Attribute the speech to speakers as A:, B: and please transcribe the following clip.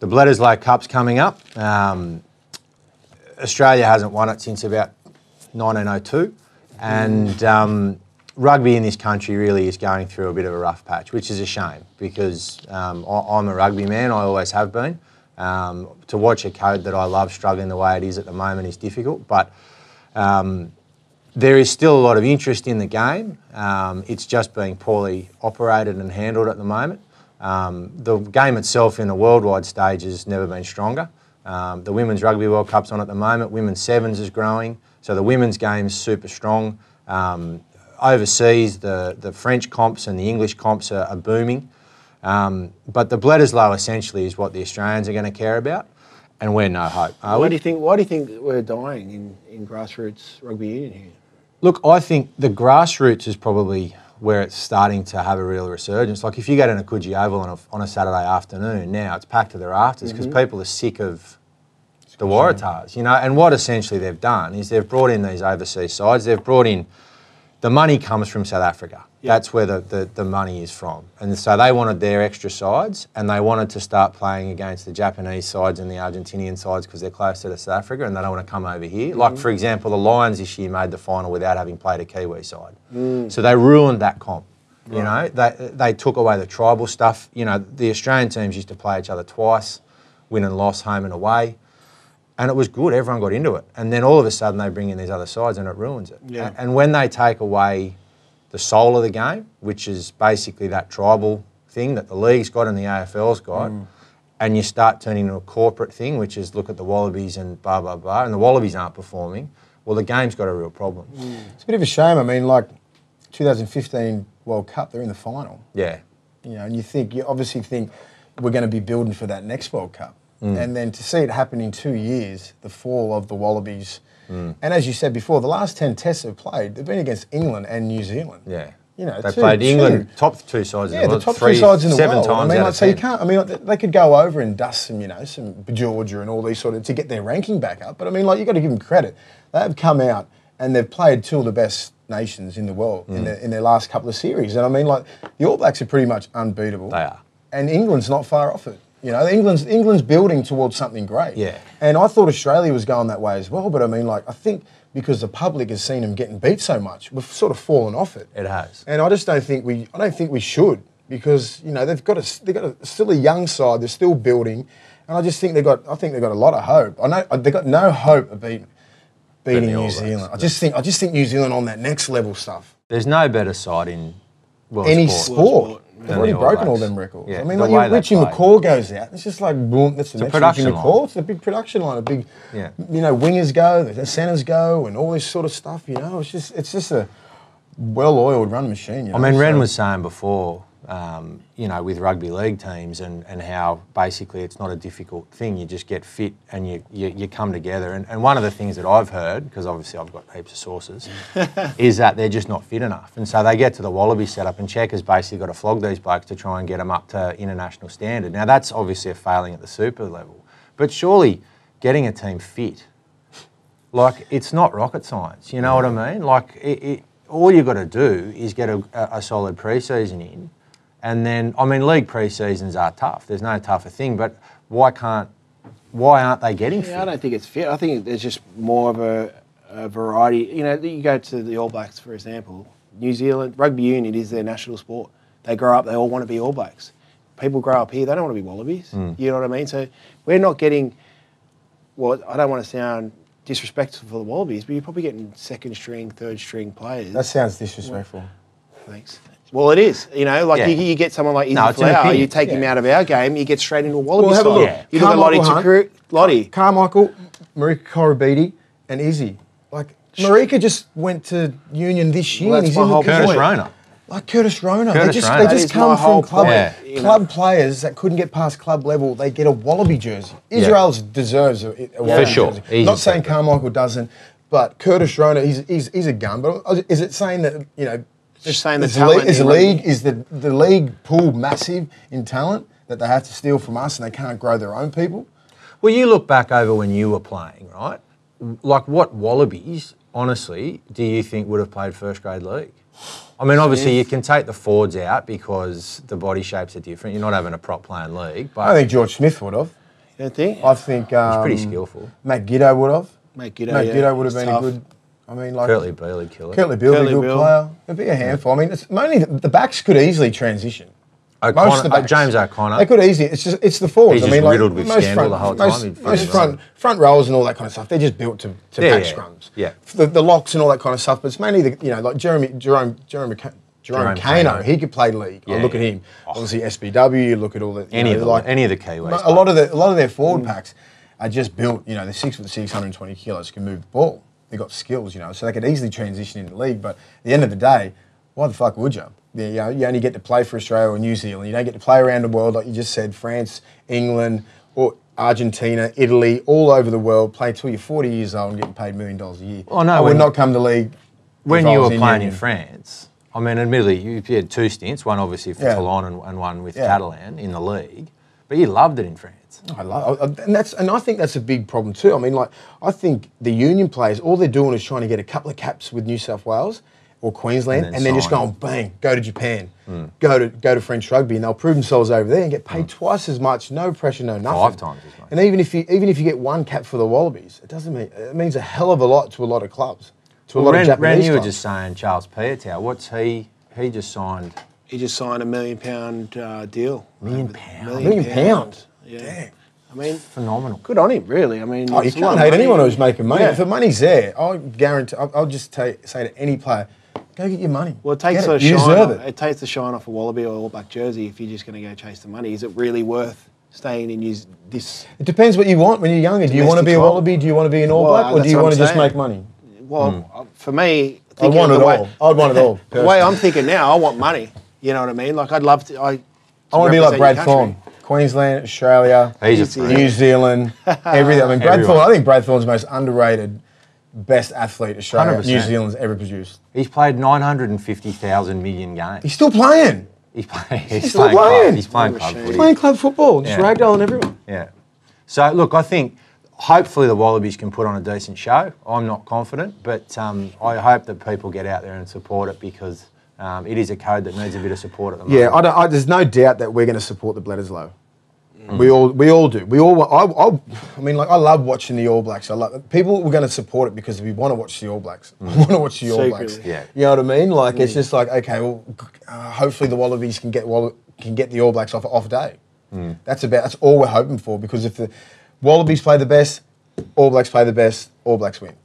A: The Bledisloe Cup's coming up. Australia hasn't won it since about 1902, and rugby in this country really is going through a bit of a rough patch, which is a shame because I'm a rugby man, I always have been. To watch a code that I love struggling the way it is at the moment is difficult, but there is still a lot of interest in the game. It's just being poorly operated and handled at the moment. The game itself in the worldwide stage has never been stronger. The Women's Rugby World Cup's on at the moment. Women's Sevens is growing, so the women's game's super strong. Overseas, the French comps and the English comps are booming. But the Bledisloe essentially is what the Australians are going to care about, and we're no hope.
B: Why do you think we're dying in grassroots rugby union here?
A: Look, I think the grassroots is probably where it's starting to have a real resurgence. Like if you go to Nakudji Oval on a Saturday afternoon now, it's packed to the rafters because people are sick of the Waratahs, you know. And what essentially they've done is they've brought in these overseas sides. They've brought in, the money comes from South Africa. Yep. That's where the money is from. And so they wanted their extra sides and they wanted to start playing against the Japanese sides and the Argentinian sides because they're closer to South Africa and they don't want to come over here. Like, for example, the Lions this year made the final without having played a Kiwi side. So they ruined that comp. You know, they took away the tribal stuff. You know, the Australian teams used to play each other twice, win and loss, home and away. And it was good, everyone got into it. And then all of a sudden they bring in these other sides and it ruins it. Yeah. And when they take away the soul of the game, which is basically that tribal thing that the league's got and the AFL's got, and you start turning into a corporate thing, which is look at the Wallabies and blah, blah, blah, and the Wallabies aren't performing, well, the game's got a real problem.
C: It's a bit of a shame. I mean, like 2015 World Cup, they're in the final.
A: Yeah.
C: You know, and you obviously think we're going to be building for that next World Cup. And then to see it happen in 2 years, the fall of the Wallabies. And as you said before, the last 10 tests they've played, they've been against England and New Zealand.
A: Yeah.
C: You know,
A: they played England, top two sides in the world.
C: Yeah, the top two sides in the world.
A: 7 times
C: I mean,
A: out
C: like,
A: of
C: so you
A: 10.
C: can't, I mean, like, they could go over and dust some, you know, some Georgia and all these sort of, to get their ranking back up. But I mean, like, you've got to give them credit. They've come out and they've played two of the best nations in the world in their last couple of series. And I mean, like, the All Blacks are pretty much unbeatable.
A: They are.
C: And England's not far off it. You know, England's building towards something great.
A: Yeah.
C: And I thought Australia was going that way as well. But I mean, like, I think because the public has seen them getting beat so much, we've sort of fallen off it.
A: It has.
C: And I just don't think we should, because, you know, they've got still a young side, they're still building, and I just think they've got a lot of hope. I know they've got no hope of beating New Zealand. I just think New Zealand on that next level stuff.
A: There's no better side in world
C: any
A: sport.
C: They've already broken all them records.
A: Yeah,
C: I mean, like Richie McCaw goes out. It's just like boom. That's the next Richie McCaw. It's a big production line. A big, you know, wingers go, the centers go, and all this sort of stuff. You know, it's just a well-oiled run machine. You know?
A: I mean, Ren was saying before, you know, with rugby league teams and how basically it's not a difficult thing. You just get fit and you come together. And one of the things that I've heard, because obviously I've got heaps of sources, is that they're just not fit enough. And so they get to the Wallaby setup and Cheika's basically got to flog these blokes to try and get them up to international standard. Now, that's obviously a failing at the super level. But surely getting a team fit, like, it's not rocket science. You know what I mean? Like, all you've got to do is get a solid pre-season in. And then, I mean, league pre-seasons are tough. There's no tougher thing, but why aren't they getting fit?
B: I don't think it's fit. I think there's just more of a variety. You know, you go to the All Blacks, for example. New Zealand, rugby union is their national sport. They grow up, they all want to be All Blacks. People grow up here, they don't want to be Wallabies. You know what I mean? So we're not getting, well, I don't want to sound disrespectful for the Wallabies, but you're probably getting second string, third string players.
C: That sounds disrespectful.
B: Thanks. Well, it is. You know, like you get someone like Izzy Flower, you take him out of our game, you get straight into a Wallaby side. You look at Lottie.
C: Carmichael, Marika Korobidi, and Izzy. Like, Marika just went to Union this year.
B: Well, that's my whole point.
A: Curtis Rona.
C: Like Curtis Rona. They just
B: That
C: come from
B: club
C: players that couldn't get past club level. They get a Wallaby jersey. Israel deserves a Wallaby jersey.
A: Easy
C: Not saying Carmichael doesn't, but Curtis Rona, he's a gun. But is it saying that, you know,
B: just saying the talent
C: is the league pool massive in talent that they have to steal from us and they can't grow their own people?
A: Well, you look back over when you were playing, right? Like, what Wallabies, honestly, do you think would have played first grade league? I mean, obviously, you can take the forwards out because the body shapes are different. You're not having a prop playing league. But
C: I think George Smith would have.
B: You don't think?
C: I think
A: He's pretty skillful.
C: Matt Giddo would have.
B: Matt Giddo,
C: Matt
B: yeah,
C: Giddo would have
B: he's
C: been
B: tough.
C: a good. I mean, like
A: Curtly Beale would kill it.
C: Curtly Beale would be a
B: Curtly
C: good
B: Beale.
C: player. It'd be a handful. I mean, it's mainly the backs could easily transition. Most of the backs,
A: James O'Connor.
C: They could easily. It's the forwards.
A: He's
C: I mean,
A: just riddled with
C: most
A: scandal the whole time.
C: Most front rowers and all that kind of stuff. They're just built to back scrums.
A: Yeah.
C: The locks and all that kind of stuff. But it's mainly like Jerome Kano. He could play league.
A: Yeah,
C: Look at him. Obviously SBW. Look at all the
A: any of the Kiwis.
C: A lot of their forward packs are just built. They're 6'6", 120 kilos, can move the ball. They've got skills, so they could easily transition into the league. But at the end of the day, why the fuck would you? You only get to play for Australia or New Zealand. You don't get to play around the world, like you just said, France, England, or Argentina, Italy, all over the world. Play till you're 40 years old and getting paid $1 million a year.
A: Well, no,
C: I would not come to league.
A: When you were playing in France, I mean, admittedly, you had 2 stints, one obviously for Toulon and one with Catalan in the league, but you loved it in France.
C: And I think that's a big problem too. I mean, I think the union players, all they're doing is trying to get a couple of caps with New South Wales or Queensland, and then just going bang, go to Japan, go to French rugby, and they'll prove themselves over there and get paid twice as much, no pressure, no nothing.
A: 5 times as much.
C: And even if you get 1 cap for the Wallabies, it means a hell of a lot to a lot of clubs, to a lot of Japanese
A: Ren, you were
C: clubs.
A: just saying Charles Piatow. What's he just signed?
B: He just signed a £1 million deal.
C: £1 million?
B: Yeah.
C: Damn.
B: I mean,
A: Phenomenal.
B: good on him, really. I mean,
C: You can't hate anyone who's making money.
B: Yeah.
C: If the money's there, I'll guarantee. I'll just say to any player, go get your money.
B: Well, it takes
C: You deserve it.
B: It takes the shine off a Wallaby or All Black jersey if you're just going to go chase the money. Is it really worth staying in this?
C: It depends what you want when you're younger. Do you want to be a Wallaby? Do you want to be an All Black? Or do you want to just make money?
B: Well, for me,
C: I want it all. I'd want it all.
B: The way I'm thinking now, I want money. You know what I mean? Like, I'd love to. I
C: want to be like Brad Thorne. Queensland, Australia, New Zealand, everything. I mean, Brad Thorne, I think Brad Thorne's the most underrated, best athlete Australia, 100%. New Zealand's ever produced.
A: He's played 950,000 million games.
C: He's still playing.
A: He's
C: still playing.
A: He's playing club footy.
C: He's playing club football, just ragdolling everyone.
A: Yeah. So, look, I think hopefully the Wallabies can put on a decent show. I'm not confident, but I hope that people get out there and support it because it is a code that needs a bit of support at the moment.
C: Yeah, there's no doubt that we're going to support the Bledisloe. We all do. I mean, I love watching the All Blacks. People were going to support it because we want to watch the All Blacks. I want to watch the All Blacks.
A: Yeah.
C: You know what I mean? It's just okay. Well, hopefully the Wallabies can get the All Blacks off a day. That's all we're hoping for because if the Wallabies play the best, All Blacks play the best, All Blacks win.